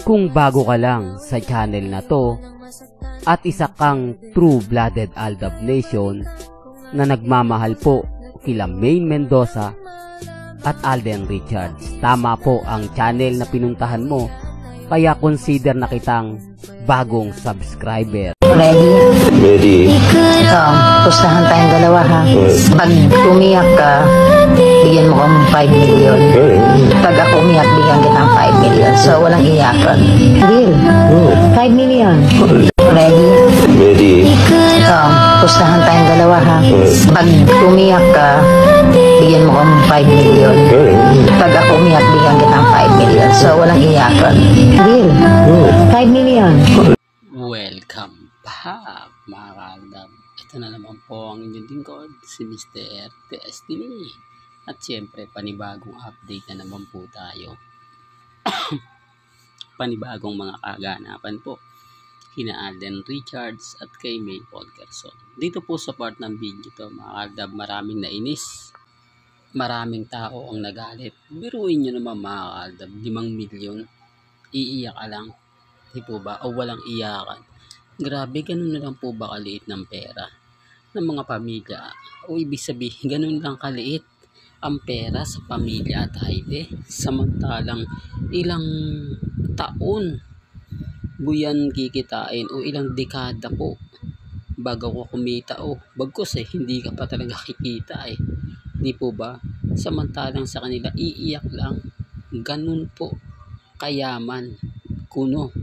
Kung bago ka lang sa channel na to at isa kang true-blooded Aldab Nation na nagmamahal po kila Maine Mendoza at Alden Richards, tama po ang channel na pinuntahan mo, kaya consider na kitang bagong subscriber. Ready? Ready. Pustahan tayong dalawa ha. Pag umiyak ka, bigyan mo kong 5 million. Pag ako umiyak, bigyan kitang 5 million. So, walang iyakan. Deal. 5 million. Ready? Ready. Pustahan tayong dalawa ha. Pag umiyak ka, bigyan mo kong 5 million. Pag ako umiyak, bigyan kitang 5 million. So, walang iyakan. Deal. 5 million. Welcome back mga kaaldab. Ito na naman po ang inyong lingkod, si Mr. Destiny. At syempre, panibagong update na naman po tayo. Panibagong mga kaganapan po kina Alden Richards at kay May Polkerson. Dito po sa part ng video to mga kaaldab, maraming nainis. Maraming tao ang nagalit. Biruin nyo naman mga kaaldab, 5 milyon. Iiyak ka lang. Di po ba? O walang iyakan. Grabe, ganun na lang po ba kaliit ng pera ng mga pamilya? O ibig sabihin, ganun lang kaliit ang pera sa pamilya at Haide. Samantalang ilang taon buyan kikitain o ilang dekada po bago ko kumita o bagkus hindi ka pa talaga kikita Di po ba? Samantalang sa kanila, iiyak lang. Ganun po kayaman, kuno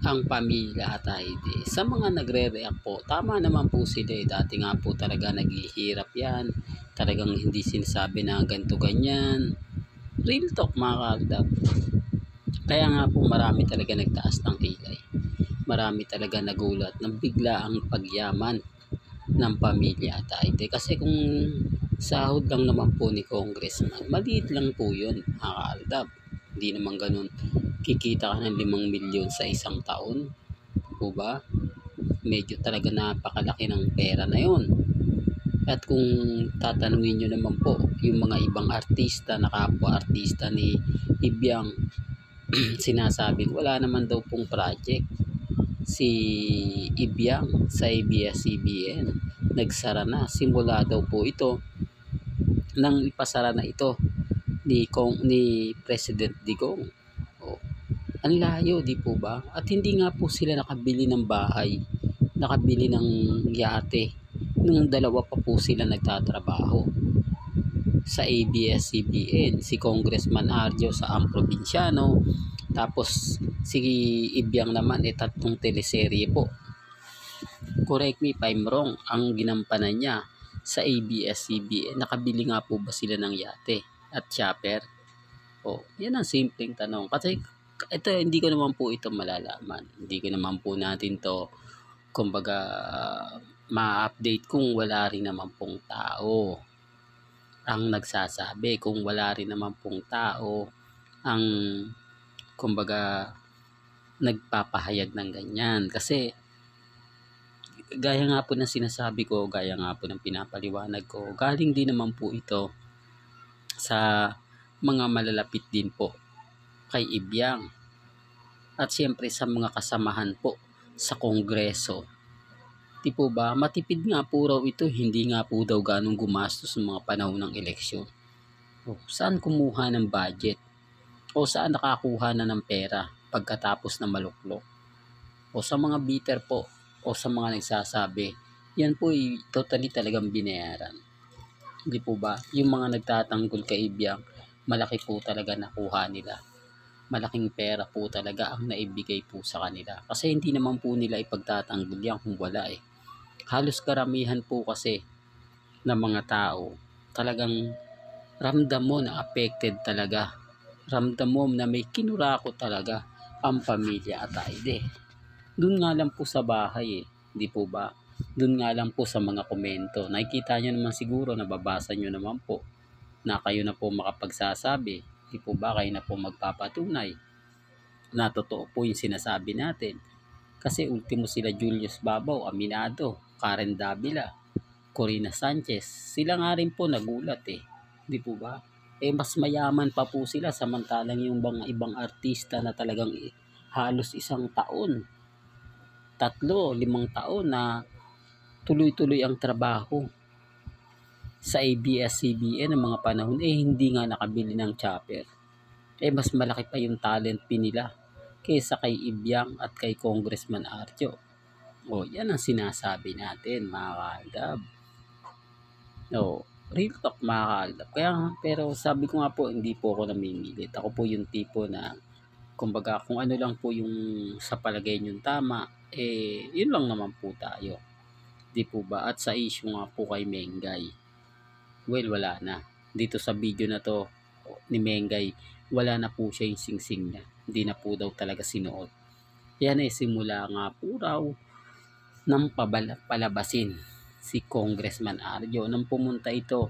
ang pamilya at Haide. Sa mga nagre-react po, tama naman po sila Dati nga po talaga naghihirap yan. Talagang hindi sinasabi na ganito ganyan. Real talk mga kaaldab. Kaya nga po marami talaga nagtaas ng kilay. Marami talaga nagulat ng bigla ang pagyaman ng pamilya at Haide. Kasi kung sahod lang naman po ni Congressman, maliit lang po yun mga kaaldab. Hindi naman ganun kikita ka ng 5 milyon sa isang taon. Po ba? Medyo talaga napakalaki ng pera na yon. At kung tatanungin nyo naman po, yung mga ibang artista, nakapwa-artista ni Ibiang, sinasabi, wala naman daw pong project si Ibiang sa ABS-CBN. Nagsara na. Simula daw po ito, nang ipasara na ito ni President Digong. Ang layo, di po ba? At hindi nga po sila nakabili ng bahay, nakabili ng yate nung dalawa pa po sila nagtatrabaho sa ABS-CBN. Si Congressman Arjo sa Ang Probinsyano, tapos si Ibiang naman 3 teleserye po. Correct me if I'm wrong, ang ginampanan niya sa ABS-CBN. Nakabili nga po ba sila ng yate at chopper? Yan ang simpleng tanong. Kasi ito, hindi ko naman po ito malalaman. Hindi ko naman po natin to kumbaga ma-update kung wala rin naman pong tao ang nagsasabi, kung wala rin naman pong tao ang kumbaga nagpapahayag ng ganyan. Kasi gaya nga po ng sinasabi ko, gaya nga po ng pinapaliwanag ko, galing din naman po ito sa mga malalapit din po kay Ibiang at siyempre sa mga kasamahan po sa Kongreso. Di po ba? Matipid nga po raw ito, hindi nga po daw ganong gumastos sa mga panahon ng eleksyon. Saan kumuha ng budget? O saan nakakuha na ng pera pagkatapos na maluklok? O sa mga bitter po, o sa mga nagsasabi, yan po totally talagang binayaran. Di po ba? Yung mga nagtatanggol kay Ibiang, malaki po talaga nakuha nila. Malaking pera po talaga ang naibigay po sa kanila. Kasi hindi naman po nila ipagtatanggol yan kung wala Halos karamihan po kasi ng mga tao, talagang ramdam mo na affected talaga. Ramdam mo na may kinurako talaga ang pamilya at Haide. Doon nga lang po sa bahay di po ba? Doon nga lang po sa mga komento. Nakikita nyo naman siguro, nababasa nyo naman po na kayo na po makapagsasabi. Di po ba kayo na po magpapatunay na totoo po yung sinasabi natin? Kasi ultimo sila Julius Babaw, Aminado, Karen Davila, Corina Sanchez. Sila nga rin po nagulat Di po ba? mas mayaman pa po sila samantalang yung mga ibang artista na talagang halos 1 taon, 3, 5 taon na tuloy-tuloy ang trabaho sa ABS-CBN ng mga panahon hindi nga nakabili ng chopper. Mas malaki pa yung talent nila kaysa kay Ibyang at kay Congressman Arjo. Yan ang sinasabi natin mga kaaldab. Real talk mga kaaldab. Pero sabi ko nga po, hindi po ako namimilit. Ako po yung tipo na, kumbaga kung ano lang po yung sa palagay nyo tama, yun lang naman po tayo. Di po ba? At sa issue nga po kay Mengay, wala na. Dito sa video na to ni Mengay, wala na po siya yung singsing niya. Hindi na po daw talaga sinuot. Yan simula nga po raw ng palabasin si Congressman Arjo nang pumunta ito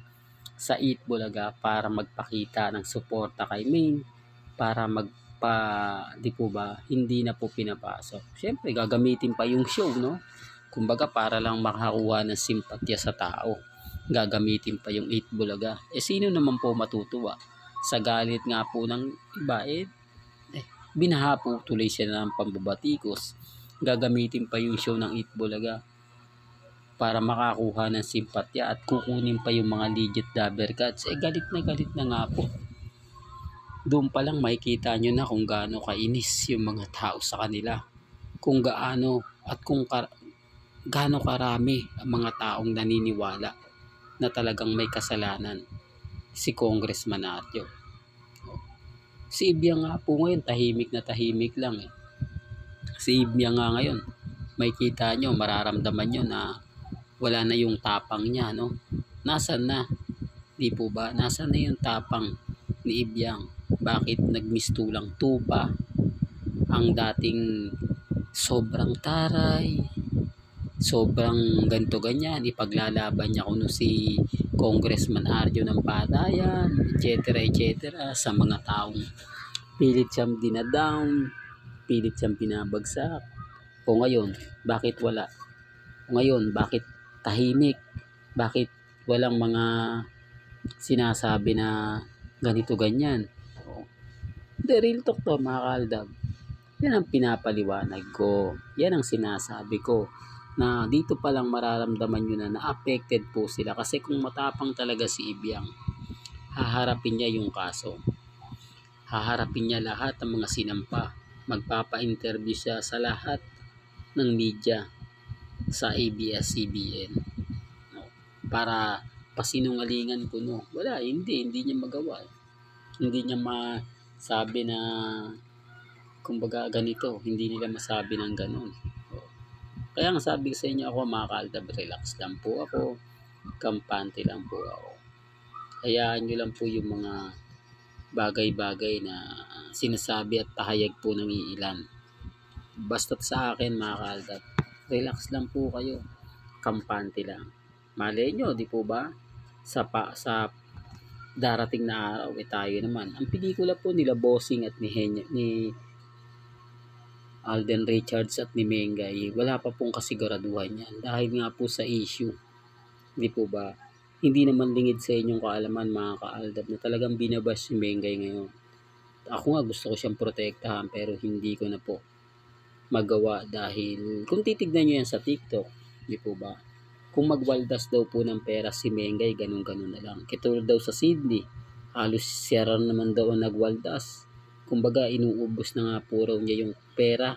sa Eat Bulaga para magpakita ng suporta kay Maine, para di po ba, hindi na po pinapasok. Siyempre gagamitin pa yung show, no? Kumbaga para lang makakuha ng simpatya sa tao, gagamitin pa yung Eat Bulaga. Sino naman po matutuwa sa galit nga po ng iba? Binaha po tuloy siya ng pambabatikos, gagamitin pa yung show ng Eat Bulaga para makakuha ng simpatya at kukunin pa yung mga legit dabber cats. Galit na nga po. Doon pa lang makikita nyo na kung gaano kainis yung mga tao sa kanila, kung gaano at gaano karami ang mga taong naniniwala na talagang may kasalanan si Congressman Arjo. Si Ibyang nga po ngayon tahimik na tahimik lang Si Ibyang nga ngayon, makikita nyo, mararamdaman nyo na wala na yung tapang niya, no? Nasaan na? Di po ba? Nasaan na yung tapang ni Ibyang? Bakit nagmistulang tupa ang dating sobrang taray, sobrang ganto ganyan, ipaglalaban niya kuno si Congressman Arjo ng patayan, etc. sa mga taong pilit siyang dinadown, pilit siyang pinabagsak. Ngayon, bakit wala? Ngayon, bakit tahimik? Bakit walang mga sinasabi na ganito ganyan? Real talk to mga kaaldab. Yan ang pinapaliwanag ko. Yan ang sinasabi ko, na dito pa lang mararamdaman nyo na affected po sila. Kasi kung matapang talaga si Ibyang, haharapin niya yung kaso. Haharapin niya lahat ng mga sinampa. Magpapa-interview siya sa lahat ng media sa ABS-CBN para pasinungalingan ko, no? Wala, hindi niya magawa. Hindi niya masabi na kumbaga ganito, hindi nila masabi ng ganun. Kaya nga sabi sa inyo, ako mga kaaldab, relax lang po ako, kampante lang po ako. Hayaan nyo lang po yung mga bagay-bagay na sinasabi at pahayag po ng iilan. Basta't sa akin mga kaaldab, relax lang po kayo, kampante lang. Malay nyo, di po ba? Sa darating na araw, tayo naman. Ang pelikula po nila Bossing at ni Alden Richards at ni Mengay, wala pa pong kasiguraduhan yan dahil nga po sa issue. Di po ba? Hindi naman lingid sa inyong kaalaman mga kaaldab na talagang binabash si Mengay ngayon. Ako nga gusto ko siyang protektahan pero hindi ko na po magawa dahil kung titignan nyo yan sa TikTok, di po ba? Kung magwaldas daw po ng pera si Mengay, ganun-ganun na lang. Katulad daw sa Sydney, halos siya naman daw ang nagwaldas. Kumbaga, inuubos na nga po raw niya yung pera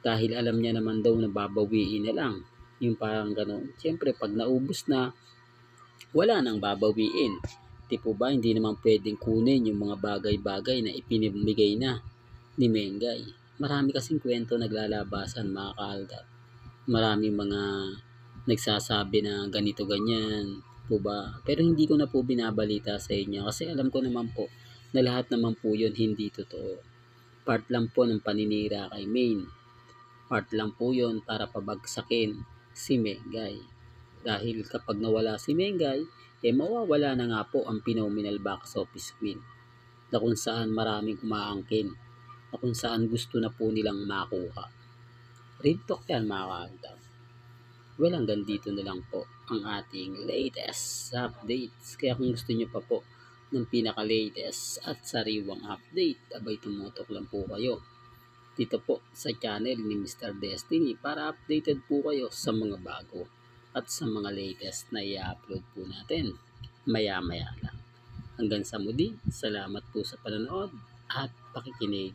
dahil alam niya naman daw na babawiin na lang. Yung parang ganun. Siyempre, pag naubos na, wala nang babawiin. Di po ba? Hindi naman pwedeng kunin yung mga bagay-bagay na ipinibigay na ni Mengay. Marami kasing kwento naglalabasan mga kaaldab. Marami mga nagsasabi na ganito ganyan po ba, pero hindi ko na po binabalita sa inyo kasi alam ko naman po na lahat naman po yun hindi totoo. Part lang po ng paninira kay Maine, part lang po yun para pabagsakin si Mengay, dahil kapag nawala si Mengay mawawala na nga po ang phenomenal box office queen na kung saan maraming umaangkin, na kung saan gusto na po nilang makuha. Real talk yan mga kaaldab. Well, hanggang dito na lang po ang ating latest updates. Kaya kung gusto nyo pa po ng pinaka-latest at sariwang update, abay tumutok lang po kayo dito po sa channel ni Mr. Destiny para updated po kayo sa mga bago at sa mga latest na i-upload po natin maya-maya lang. Hanggang sa muli, salamat po sa panonood at pakikinig.